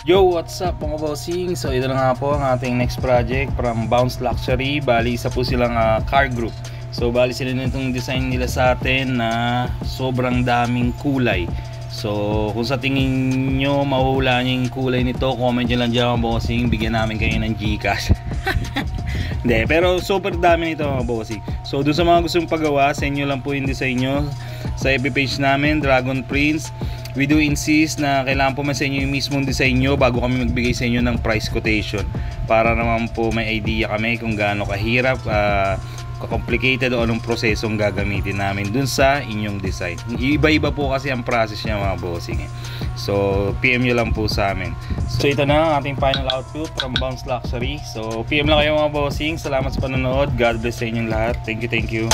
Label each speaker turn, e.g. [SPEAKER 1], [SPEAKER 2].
[SPEAKER 1] Yo, what's up mga bossing? So ito na nga po ang ating next project from Bounce Luxury. Bali isa po silang car group. So bali sila nitong design nila sa atin na sobrang daming kulay. So kung sa tingin nyo mahuhula nyo yung kulay nito, comment nyo lang dyan mga bossing. Bigyan namin kayo ng Gcash. Hindi, pero super dami nito mga bossing. So doon sa mga gustong pagawa, send nyo lang po yung design nyo sa FB page namin, Dragon Prints. We do insist na kailangan po sa inyo yung mismong design nyo bago kami magbigay sa inyo ng price quotation, para naman po may idea kami kung gaano kahirap, complicated o anong prosesong gagamitin namin dun sa inyong design. Iba-iba po kasi ang process niya mga bossing. So PM nyo lang po sa amin. So ito na ang ating final output from Bounce Luxury. So PM lang kayo mga bossing. Salamat sa panonood. God bless sa inyong lahat. Thank you.